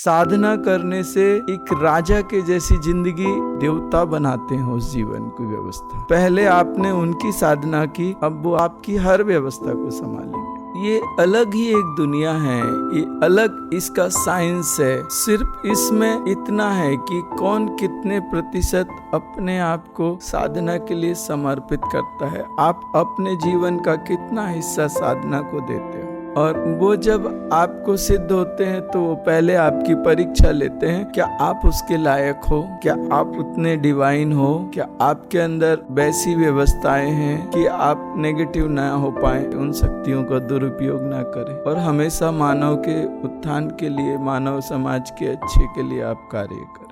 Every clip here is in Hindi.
साधना करने से एक राजा के जैसी जिंदगी देवता बनाते हैं उस जीवन की व्यवस्था। पहले आपने उनकी साधना की, अब वो आपकी हर व्यवस्था को संभालेंगे। ये अलग ही एक दुनिया है, ये अलग इसका साइंस है। सिर्फ इसमें इतना है कि कौन कितने प्रतिशत अपने आप को साधना के लिए समर्पित करता है, आप अपने जीवन का कितना हिस्सा साधना को देते हो। और वो जब आपको सिद्ध होते हैं तो वो पहले आपकी परीक्षा लेते हैं, क्या आप उसके लायक हो, क्या आप उतने डिवाइन हो, क्या आपके अंदर वैसी व्यवस्थाएं हैं कि आप नेगेटिव ना हो पाए, उन शक्तियों का दुरुपयोग ना करें और हमेशा मानव के उत्थान के लिए, मानव समाज के अच्छे के लिए आप कार्य करें।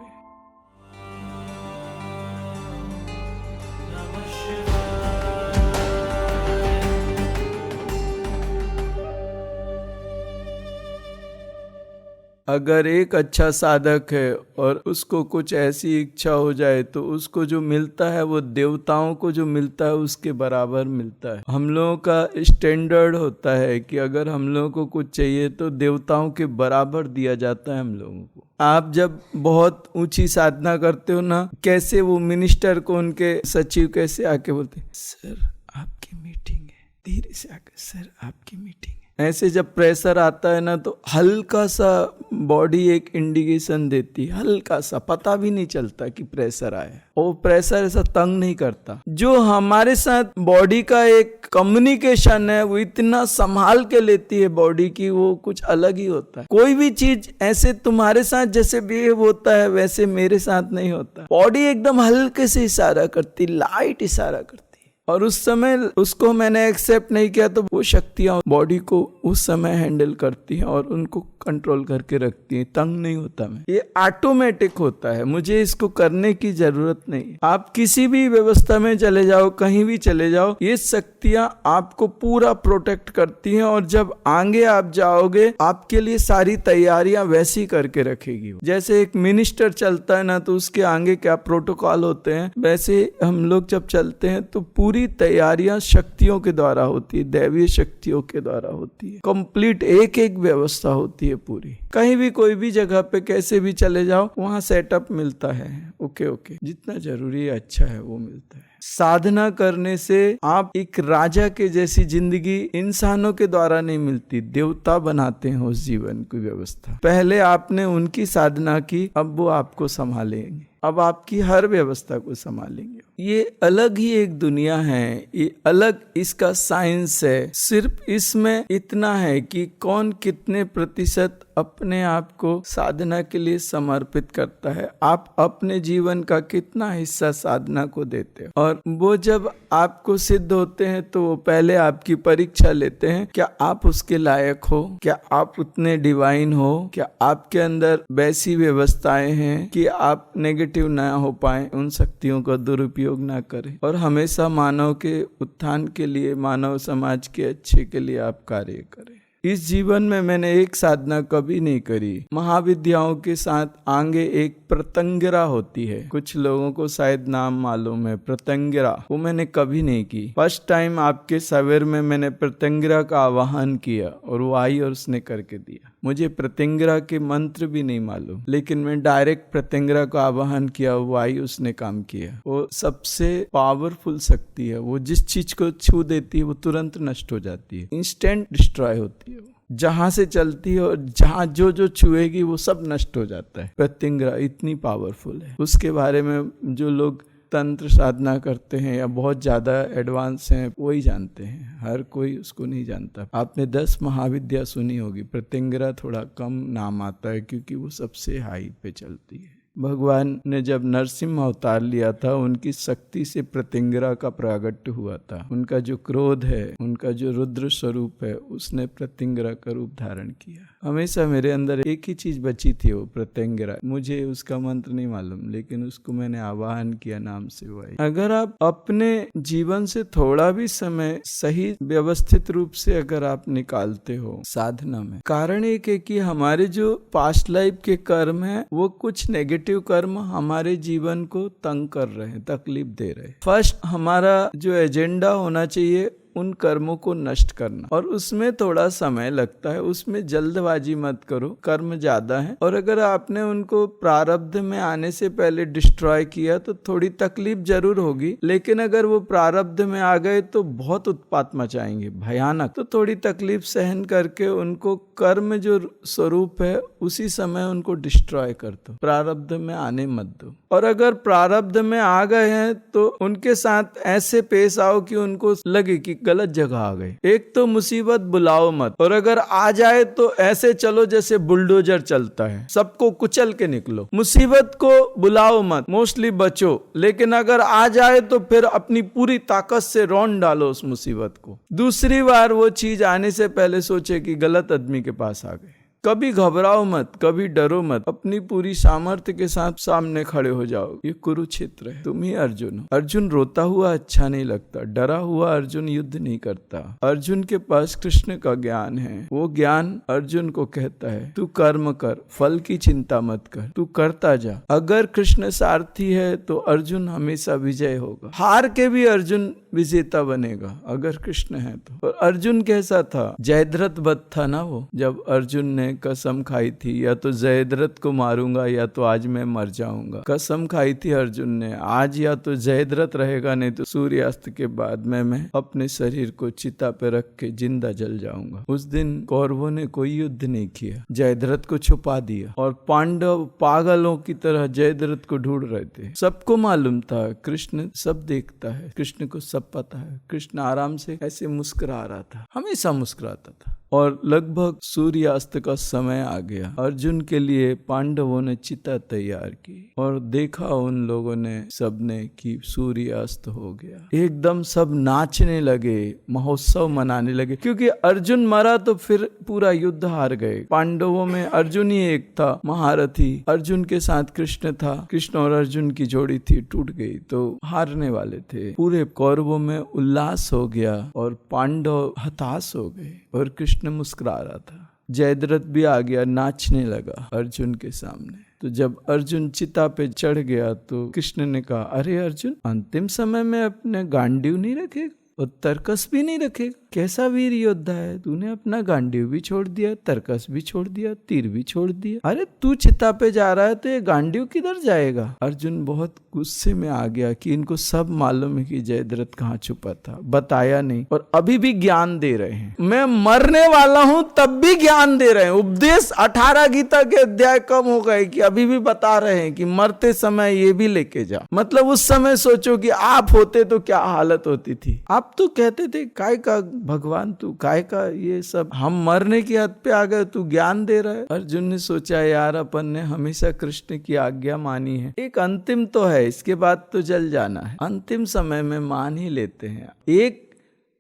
अगर एक अच्छा साधक है और उसको कुछ ऐसी इच्छा हो जाए तो उसको जो मिलता है वो देवताओं को जो मिलता है उसके बराबर मिलता है। हम लोगों का स्टैंडर्ड होता है कि अगर हम लोगों को कुछ चाहिए तो देवताओं के बराबर दिया जाता है हम लोगों को। आप जब बहुत ऊंची साधना करते हो ना, कैसे वो मिनिस्टर को उनके सचिव कैसे आके बोलते, सर आपकी मीटिंग है, धीरे से आके सर आपकी मीटिंग है। ऐसे जब प्रेशर आता है ना तो हल्का सा बॉडी एक इंडिकेशन देती है, हल्का सा, पता भी नहीं चलता कि प्रेशर आया। और प्रेशर ऐसा तंग नहीं करता। जो हमारे साथ बॉडी का एक कम्युनिकेशन है वो इतना संभाल के लेती है बॉडी की, वो कुछ अलग ही होता है। कोई भी चीज ऐसे तुम्हारे साथ जैसे बिहेव होता है वैसे मेरे साथ नहीं होता। बॉडी एकदम हल्के से इशारा करती, लाइट इशारा करती। और उस समय उसको मैंने एक्सेप्ट नहीं किया तो वो शक्तियां बॉडी को उस समय हैंडल करती हैं और उनको कंट्रोल करके रखती हैं। तंग नहीं होता मैं, ये ऑटोमेटिक होता है, मुझे इसको करने की जरूरत नहीं। आप किसी भी व्यवस्था में चले जाओ, कहीं भी चले जाओ, ये शक्तियां आपको पूरा प्रोटेक्ट करती हैं और जब आगे आप जाओगे आपके लिए सारी तैयारियां वैसी करके रखेगी। जैसे एक मिनिस्टर चलता है ना तो उसके आगे क्या प्रोटोकॉल होते हैं, वैसे हम लोग जब चलते हैं तो पूरी तैयारियां शक्तियों के द्वारा होती है, दैवीय शक्तियों के द्वारा होती है। कंप्लीट एक एक व्यवस्था होती है पूरी। कहीं भी कोई भी जगह पे कैसे भी चले जाओ वहां सेटअप मिलता है। ओके जितना जरूरी है अच्छा है वो मिलता है। साधना करने से आप एक राजा के जैसी जिंदगी इंसानों के द्वारा नहीं मिलती, देवता बनाते हैं उस जीवन की व्यवस्था। पहले आपने उनकी साधना की, अब वो आपको संभालेंगे, अब आपकी हर व्यवस्था को संभालेंगे। ये अलग ही एक दुनिया है, ये अलग इसका साइंस है। सिर्फ इसमें इतना है कि कौन कितने प्रतिशत अपने आप को साधना के लिए समर्पित करता है, आप अपने जीवन का कितना हिस्सा साधना को देते हो। और वो जब आपको सिद्ध होते हैं तो वो पहले आपकी परीक्षा लेते हैं, क्या आप उसके लायक हो, क्या आप उतने डिवाइन हो, क्या आपके अंदर वैसी व्यवस्थाएं हैं कि आप नेगेटिव ना हो पाए, उन शक्तियों का दुरुपयोग ना करें और हमेशा मानव के उत्थान के लिए, मानव समाज के अच्छे के लिए आप कार्य करें। इस जीवन में मैंने एक साधना कभी नहीं करी। महाविद्याओं के साथ आगे एक प्रत्यंगिरा होती है, कुछ लोगों को शायद नाम मालूम है, प्रत्यंगिरा, वो मैंने कभी नहीं की। फर्स्ट टाइम आपके सवेर में मैंने प्रत्यंगिरा का आवाहन किया और वो आई और उसने करके दिया। मुझे प्रत्यंगिरा के मंत्र भी नहीं मालूम, लेकिन मैं डायरेक्ट प्रत्यंगिरा का आवाहन किया, वो आई, उसने काम किया। वो सबसे पावरफुल शक्ति है, वो जिस चीज को छू देती है वो तुरंत नष्ट हो जाती है, इंस्टेंट डिस्ट्रॉय होती है। जहां से चलती है और जहां जो छुएगी वो सब नष्ट हो जाता है। प्रत्यंगिरा इतनी पावरफुल है, उसके बारे में जो लोग तंत्र साधना करते हैं या बहुत ज्यादा एडवांस हैं वही जानते हैं, हर कोई उसको नहीं जानता। आपने 10 महाविद्या सुनी होगी, प्रत्यंगिरा थोड़ा कम नाम आता है क्योंकि वो सबसे हाई पे चलती है। भगवान ने जब नरसिंह अवतार लिया था उनकी शक्ति से प्रत्यंगिरा का प्रागट्य हुआ था। उनका जो क्रोध है, उनका जो रुद्र स्वरूप है, उसने प्रत्यंगिरा का रूप धारण किया। हमेशा मेरे अंदर एक ही चीज बची थी, वो प्रत्यंगिरा। मुझे उसका मंत्र नहीं मालूम, लेकिन उसको मैंने आवाहन किया, नाम से हुआ। अगर आप अपने जीवन से थोड़ा भी समय सही व्यवस्थित रूप से अगर आप निकालते हो साधना में, कारण एक है कि हमारे जो पास्ट लाइफ के कर्म है वो कुछ नेगेटिव कर्म हमारे जीवन को तंग कर रहे हैं, तकलीफ दे रहे हैं। फर्स्ट हमारा जो एजेंडा होना चाहिए उन कर्मों को नष्ट करना, और उसमें थोड़ा समय लगता है, उसमें जल्दबाजी मत करो, कर्म ज्यादा है। और अगर आपने उनको प्रारब्ध में आने से पहले डिस्ट्रॉय किया तो थोड़ी तकलीफ जरूर होगी, लेकिन अगर वो प्रारब्ध में आ गए तो बहुत उत्पात मचाएंगे, भयानक। तो थोड़ी तकलीफ सहन करके उनको कर्म जो स्वरूप है उसी समय उनको डिस्ट्रॉय कर दो, प्रारब्ध में आने मत दो। और अगर प्रारब्ध में आ गए हैं तो उनके साथ ऐसे पेश आओ कि उनको लगे कि गलत जगह आ गए। एक तो मुसीबत बुलाओ मत, और अगर आ जाए तो ऐसे चलो जैसे बुलडोजर चलता है, सबको कुचल के निकलो। मुसीबत को बुलाओ मत, मोस्टली बचो, लेकिन अगर आ जाए तो फिर अपनी पूरी ताकत से रौंद डालो उस मुसीबत को। दूसरी बार वो चीज आने से पहले सोचे कि गलत आदमी के पास आ गए। कभी घबराओ मत, कभी डरो मत, अपनी पूरी सामर्थ्य के साथ सामने खड़े हो जाओ। ये कुरुक्षेत्र है, तुम ही अर्जुन हो। अर्जुन रोता हुआ अच्छा नहीं लगता, डरा हुआ अर्जुन युद्ध नहीं करता। अर्जुन के पास कृष्ण का ज्ञान है, वो ज्ञान अर्जुन को कहता है तू कर्म कर, फल की चिंता मत कर, तू करता जा। अगर कृष्ण सारथी है तो अर्जुन हमेशा विजय होगा, हार के भी अर्जुन विजेता बनेगा अगर कृष्ण है तो। और अर्जुन कैसा था, जयद्रथ वध था ना वो, जब अर्जुन ने कसम खाई थी या तो जयद्रथ को मारूंगा या तो आज मैं मर जाऊंगा। कसम खाई थी अर्जुन ने, आज या तो जयद्रथ रहेगा नहीं तो सूर्यास्त के बाद मैं अपने शरीर को चिता पे रख के जिंदा जल जाऊंगा। उस दिन कौरवों ने कोई युद्ध नहीं किया, जयद्रथ को छुपा दिया, और पांडव पागलों की तरह जयद्रथ को ढूंढ रहे थे। सबको मालूम था कृष्ण सब देखता है, कृष्ण को सब पता है। कृष्ण आराम से ऐसे मुस्कुरा रहा था, हमेशा मुस्कुराता था। और लगभग सूर्यास्त का समय आ गया। अर्जुन के लिए पांडवों ने चिता तैयार की और देखा उन लोगों ने सबने कि सूर्यास्त हो गया। एकदम सब नाचने लगे, महोत्सव मनाने लगे, क्योंकि अर्जुन मरा तो फिर पूरा युद्ध हार गए। पांडवों में अर्जुन ही एक था महारथी, अर्जुन के साथ कृष्ण था, कृष्ण और अर्जुन की जोड़ी थी, टूट गई तो हारने वाले थे। पूरे कौरवों में उल्लास हो गया और पांडव हताश हो गए और कृष्ण मुस्कुरा रहा था। जयद्रथ भी आ गया, नाचने लगा अर्जुन के सामने। तो जब अर्जुन चिता पे चढ़ गया तो कृष्ण ने कहा, अरे अर्जुन, अंतिम समय में अपने गांडीव नहीं रखेगा और तरकस भी नहीं रखेगा? कैसा वीर योद्धा है, तूने अपना गांडीव भी छोड़ दिया, तरकस भी छोड़ दिया, तीर भी छोड़ दिया। अरे तू चिता पे जा रहा है तो ये गांडीव किधर जाएगा? अर्जुन बहुत गुस्से में आ गया कि इनको सब मालूम है कि जयद्रथ कहाँ छुपा था, बताया नहीं और अभी भी ज्ञान दे रहे हैं। मैं मरने वाला हूं तब भी ज्ञान दे रहे हैं। उपदेश 18 गीता के अध्याय कम हो गए कि अभी भी बता रहे हैं कि मरते समय ये भी लेके जा। मतलब उस समय सोचो कि आप होते तो क्या हालत होती थी। आप तो कहते थे काय का भगवान, तू काय का ये सब, हम मरने की हद पे आ गए, तू ज्ञान दे रहा है। अर्जुन ने सोचा यार अपन ने हमेशा कृष्ण की आज्ञा मानी है, एक अंतिम तो है, इसके बाद तो जल जाना है, अंतिम समय में मान ही लेते हैं। एक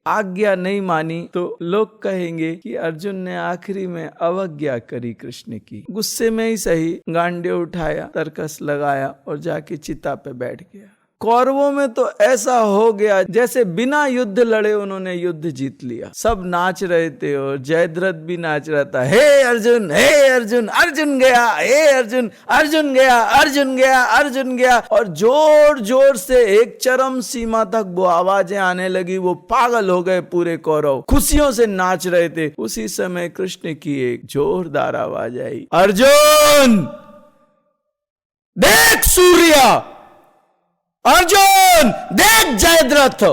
आज्ञा नहीं मानी तो लोग कहेंगे कि अर्जुन ने आखिरी में अवज्ञा करी कृष्ण की। गुस्से में ही सही गांडे उठाया, तरकस लगाया और जाके चिता पे बैठ गया। कौरवों में तो ऐसा हो गया जैसे बिना युद्ध लड़े उन्होंने युद्ध जीत लिया। सब नाच रहे थे और जयद्रथ भी नाच रहा था, हे अर्जुन, हे अर्जुन, अर्जुन गया, हे अर्जुन, अर्जुन गया, अर्जुन गया, अर्जुन गया। और जोर जोर से एक चरम सीमा तक वो आवाजें आने लगी। वो पागल हो गए, पूरे कौरव खुशियों से नाच रहे थे। उसी समय कृष्ण की एक जोरदार आवाज आई, अर्जुन देख सूर्य, अर्जुन देख जयद्रथ।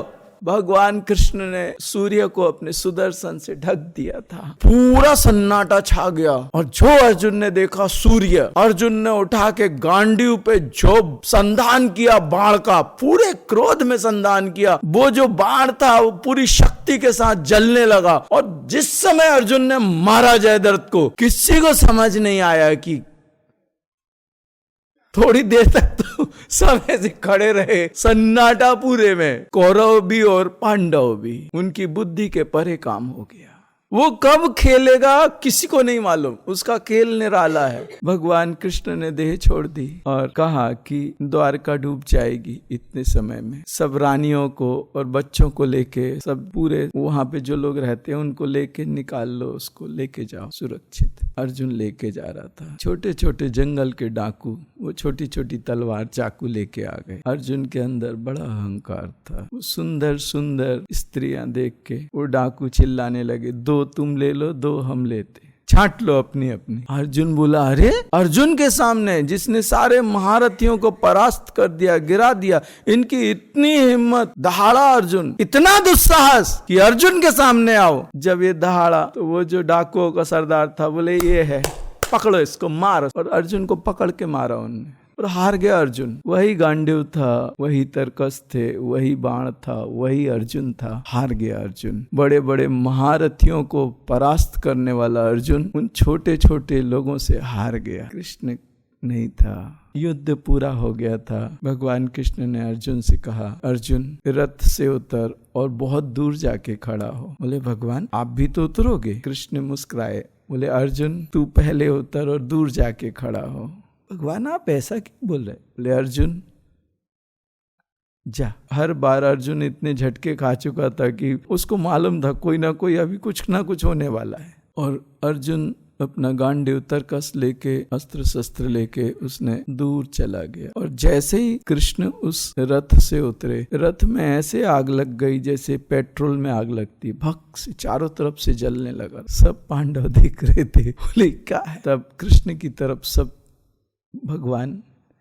भगवान कृष्ण ने सूर्य को अपने सुदर्शन से ढक दिया था। पूरा सन्नाटा छा गया और जो अर्जुन ने देखा सूर्य, अर्जुन ने उठा के गांडीव पे जो संधान किया बाण का, पूरे क्रोध में संधान किया। वो जो बाण था वो पूरी शक्ति के साथ जलने लगा। और जिस समय अर्जुन ने मारा जयद्रथ को, किसी को समझ नहीं आया कि थोड़ी देर तक तो सब ऐसे खड़े रहे, सन्नाटा पूरे में, कौरव भी और पांडव भी। उनकी बुद्धि के परे काम हो गया। वो कब खेलेगा किसी को नहीं मालूम, उसका खेल निराला है। भगवान कृष्ण ने देह छोड़ दी और कहा कि द्वारका डूब जाएगी इतने समय में। सब रानियों को और बच्चों को लेके, सब पूरे वहां पे जो लोग रहते हैं उनको लेके निकाल लो, उसको लेके जाओ सुरक्षित। अर्जुन लेके जा रहा था। छोटे छोटे जंगल के डाकू वो छोटी छोटी तलवार चाकू लेके आ गए। अर्जुन के अंदर बड़ा अहंकार था। वो सुंदर सुंदर स्त्रियां देख के वो डाकू चिल्लाने लगे, 2 तुम ले लो, 2 हम लेते, छांट लो अपनी अपनी। अर्जुन बोला, अरे अर्जुन के सामने जिसने सारे महारथियों को परास्त कर दिया, गिरा दिया, इनकी इतनी हिम्मत, दहाड़ा अर्जुन, इतना दुस्साहस कि अर्जुन के सामने आओ। जब ये दहाड़ा तो वो जो डाकुओं का सरदार था बोले, ये है, पकड़ो इसको, मार। और अर्जुन को पकड़ के मारा उन्होंने और हार गया अर्जुन। वही गांडीव था, वही तरकस थे, वही बाण था, वही अर्जुन था, हार गया अर्जुन। बड़े बड़े महारथियों को परास्त करने वाला अर्जुन उन छोटे छोटे लोगों से हार गया। कृष्ण नहीं था, युद्ध पूरा हो गया था। भगवान कृष्ण ने अर्जुन से कहा, अर्जुन रथ से उतर और बहुत दूर जाके खड़ा हो। बोले, भगवान आप भी तो उतरोगे? कृष्ण मुस्कुराए, बोले, अर्जुन तू पहले उतर और दूर जाके खड़ा हो। भगवान आप ऐसा क्यों बोल रहे? बोले, अर्जुन जा। हर बार अर्जुन इतने झटके खा चुका था कि उसको मालूम था कोई ना कोई अभी कुछ ना कुछ होने वाला है। और अर्जुन अपना गांडीव तरकस लेके, अस्त्र शस्त्र लेके उसने दूर चला गया। और जैसे ही कृष्ण उस रथ से उतरे, रथ में ऐसे आग लग गई जैसे पेट्रोल में आग लगती, भक से चारों तरफ से जलने लगा। सब पांडव देख रहे थे, बोले क्या है? तब कृष्ण की तरफ सब भगवान,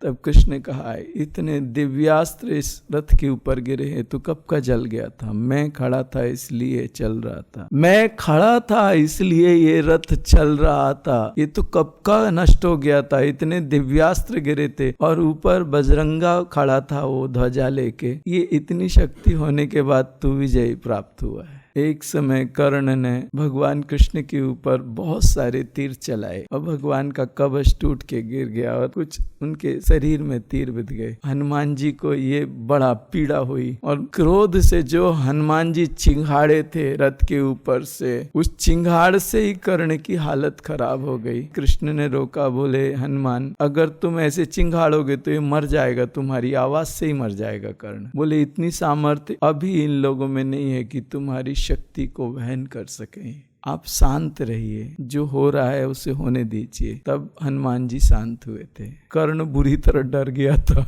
तब कृष्ण ने कहा, इतने दिव्यास्त्र इस रथ के ऊपर गिरे हैं, तो कब का जल गया था? मैं खड़ा था इसलिए चल रहा था, मैं खड़ा था इसलिए ये रथ चल रहा था। ये तो कब का नष्ट हो गया था। इतने दिव्यास्त्र गिरे थे और ऊपर बजरंगा खड़ा था वो ध्वजा लेके। ये इतनी शक्ति होने के बाद तू विजय प्राप्त हुआ है। एक समय कर्ण ने भगवान कृष्ण के ऊपर बहुत सारे तीर चलाए और भगवान का कवच टूट के गिर गया और कुछ उनके शरीर में तीर बिध गए। हनुमान जी को ये बड़ा पीड़ा हुई और क्रोध से जो हनुमान जी चिंगाड़े थे रथ के ऊपर से, उस चिंगाड़ से ही कर्ण की हालत खराब हो गई। कृष्ण ने रोका, बोले, हनुमान अगर तुम ऐसे चिंगाड़ोगे तो ये मर जाएगा, तुम्हारी आवाज से ही मर जाएगा कर्ण। बोले, इतनी सामर्थ्य अभी इन लोगों में नहीं है कि तुम्हारी शक्ति को वहन कर सके। आप शांत रहिए, जो हो रहा है उसे होने दीजिए। तब हनुमान जी शांत हुए थे। कर्ण बुरी तरह डर गया था,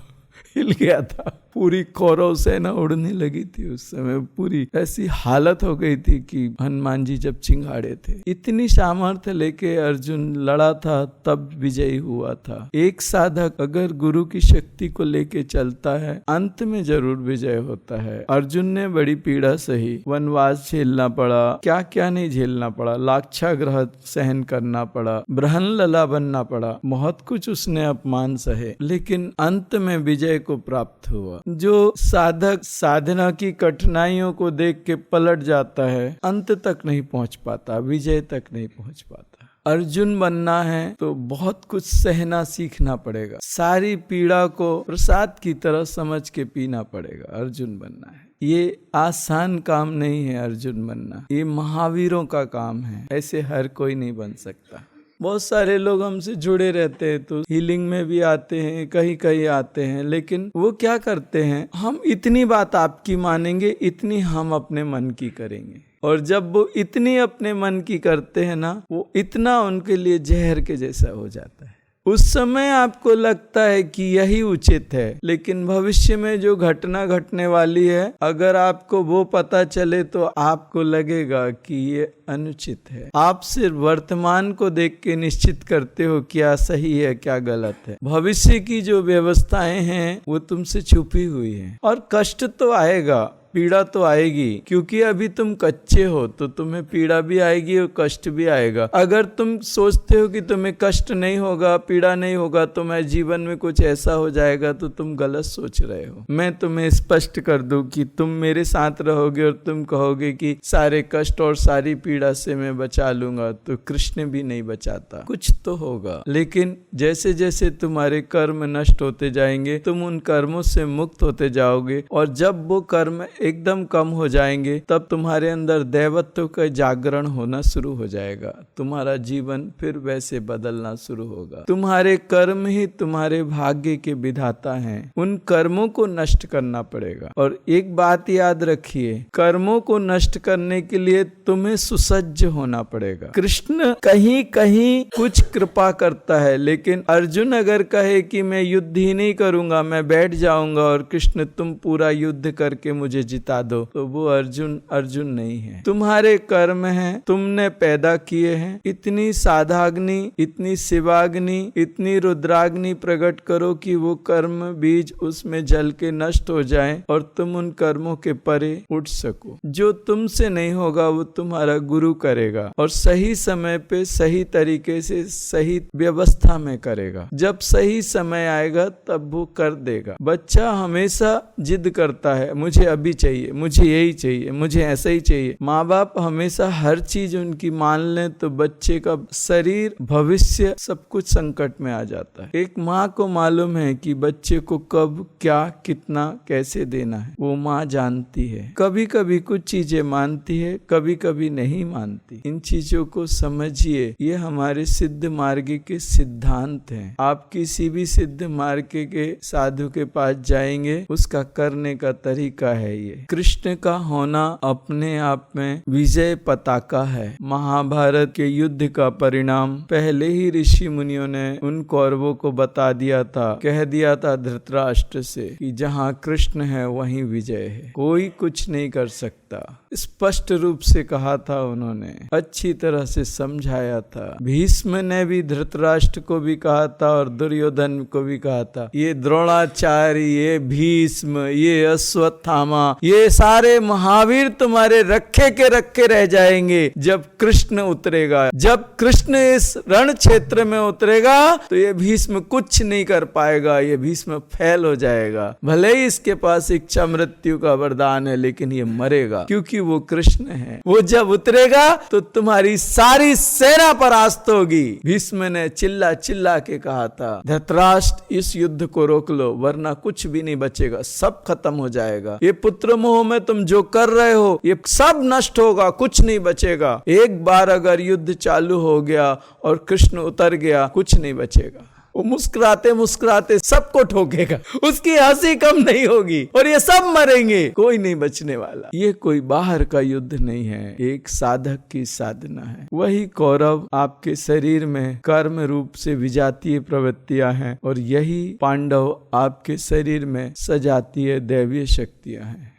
हिल गया था। पूरी कौरव सेना उड़ने लगी थी उस समय। पूरी ऐसी हालत हो गई थी कि हनुमान जी जब चिंगाड़े थे। इतनी सामर्थ्य लेके अर्जुन लड़ा था, तब विजयी हुआ था। एक साधक अगर गुरु की शक्ति को लेके चलता है, अंत में जरूर विजय होता है। अर्जुन ने बड़ी पीड़ा सही, वनवास झेलना पड़ा, क्या क्या नहीं झेलना पड़ा, लाक्षागृह सहन करना पड़ा, बृहन्लला बनना पड़ा, बहुत कुछ उसने अपमान सहे, लेकिन अंत में विजय को प्राप्त हुआ। जो साधक साधना की कठिनाइयों को देख के पलट जाता है, अंत तक नहीं पहुंच पाता, विजय तक नहीं पहुंच पाता। अर्जुन बनना है तो बहुत कुछ सहना सीखना पड़ेगा। सारी पीड़ा को प्रसाद की तरह समझ के पीना पड़ेगा। अर्जुन बनना है, ये आसान काम नहीं है। अर्जुन बनना ये महावीरों का काम है, ऐसे हर कोई नहीं बन सकता। बहुत सारे लोग हमसे जुड़े रहते हैं, तो हीलिंग में भी आते हैं, कहीं कहीं आते हैं, लेकिन वो क्या करते हैं, हम इतनी बात आपकी मानेंगे, इतनी हम अपने मन की करेंगे। और जब वो इतनी अपने मन की करते हैं ना, वो इतना उनके लिए जहर के जैसा हो जाता है। उस समय आपको लगता है कि यही उचित है, लेकिन भविष्य में जो घटना घटने वाली है, अगर आपको वो पता चले तो आपको लगेगा कि ये अनुचित है। आप सिर्फ वर्तमान को देख के निश्चित करते हो क्या सही है क्या गलत है। भविष्य की जो व्यवस्थाएं हैं वो तुमसे छुपी हुई हैं। और कष्ट तो आएगा, पीड़ा तो आएगी, क्योंकि अभी तुम कच्चे हो तो तुम्हें पीड़ा भी आएगी और कष्ट भी आएगा। अगर तुम सोचते हो कि तुम्हें कष्ट नहीं होगा, पीड़ा नहीं होगा, तुम्हारे जीवन में कुछ ऐसा हो जाएगा, तो तुम गलत सोच रहे हो। मैं तुम्हें स्पष्ट कर दूं कि तुम मेरे साथ रहोगे और तुम कहोगे कि सारे कष्ट और सारी पीड़ा से मैं बचा लूंगा, तो कृष्ण भी नहीं बचाता। कुछ तो होगा, लेकिन जैसे जैसे तुम्हारे कर्म नष्ट होते जाएंगे, तुम उन कर्मों से मुक्त होते जाओगे। और जब वो कर्म एकदम कम हो जाएंगे, तब तुम्हारे अंदर दैवत्व का जागरण होना शुरू हो जाएगा। तुम्हारा जीवन फिर वैसे बदलना शुरू होगा। तुम्हारे कर्म ही तुम्हारे भाग्य के विधाता हैं। उन कर्मों को नष्ट करना पड़ेगा। और एक बात याद रखिए, कर्मों को नष्ट करने के लिए तुम्हें सुसज्ज होना पड़ेगा। कृष्ण कहीं कहीं कुछ कृपा करता है, लेकिन अर्जुन अगर कहे कि मैं युद्ध ही नहीं करूंगा, मैं बैठ जाऊंगा और कृष्ण तुम पूरा युद्ध करके मुझे जिता दो, तो वो अर्जुन नहीं है। तुम्हारे कर्म हैं, तुमने पैदा किए हैं। इतनी साधाग्नि, इतनी शिवाग्नि, इतनी रुद्राग्नि प्रकट करो कि वो कर्म बीज उसमें जल के नष्ट हो जाएं और तुम उन कर्मों के परे उठ सको। जो तुमसे नहीं होगा वो तुम्हारा गुरु करेगा, और सही समय पे सही तरीके से सही व्यवस्था में करेगा। जब सही समय आएगा तब वो कर देगा। बच्चा हमेशा जिद करता है, मुझे अभी चाहिए, मुझे यही चाहिए, मुझे ऐसा ही चाहिए। माँ बाप हमेशा हर चीज उनकी मान लें तो बच्चे का शरीर, भविष्य सब कुछ संकट में आ जाता है। एक माँ को मालूम है कि बच्चे को कब, क्या, कितना, कैसे देना है। वो माँ जानती है। कभी कभी कुछ चीजें मानती है, कभी कभी नहीं मानती। इन चीजों को समझिए, ये हमारे सिद्ध मार्ग के सिद्धांत हैं। आप किसी भी सिद्ध मार्ग के साधु के पास जाएंगे, उसका करने का तरीका है ये। कृष्ण का होना अपने आप में विजय पताका है। महाभारत के युद्ध का परिणाम पहले ही ऋषि मुनियों ने उन कौरवों को बता दिया था, कह दिया था धृतराष्ट्र से कि जहाँ कृष्ण है वहीं विजय है, कोई कुछ नहीं कर सकता। स्पष्ट रूप से कहा था उन्होंने, अच्छी तरह से समझाया था। भीष्म ने भी धृतराष्ट्र को भी कहा था और दुर्योधन को भी कहा था, ये द्रोणाचार्य, ये भीष्म, ये अश्वत्थामा, ये सारे महावीर तुम्हारे रखे के रखे रह जाएंगे जब कृष्ण उतरेगा। जब कृष्ण इस रण क्षेत्र में उतरेगा तो ये भीष्म कुछ नहीं कर पाएगा, ये भीष्म फेल हो जाएगा। भले ही इसके पास इच्छा मृत्यु का वरदान है, लेकिन ये मरेगा, क्योंकि वो कृष्ण है। वो जब उतरेगा तो तुम्हारी सारी सेना परास्त होगी। भीष्म ने चिल्ला चिल्ला के कहा था, धृतराष्ट्र इस युद्ध को रोक लो, वरना कुछ भी नहीं बचेगा, सब खत्म हो जाएगा। ये पुत्र मोह में तुम जो कर रहे हो ये सब नष्ट होगा, कुछ नहीं बचेगा। एक बार अगर युद्ध चालू हो गया और कृष्ण उतर गया, कुछ नहीं बचेगा। वो मुस्कुराते मुस्कुराते सबको ठोकेगा, उसकी हंसी कम नहीं होगी और ये सब मरेंगे, कोई नहीं बचने वाला। ये कोई बाहर का युद्ध नहीं है, एक साधक की साधना है। वही कौरव आपके शरीर में कर्म रूप से विजातीय प्रवृत्तियां हैं और यही पांडव आपके शरीर में सजातीय दैवीय शक्तियां हैं।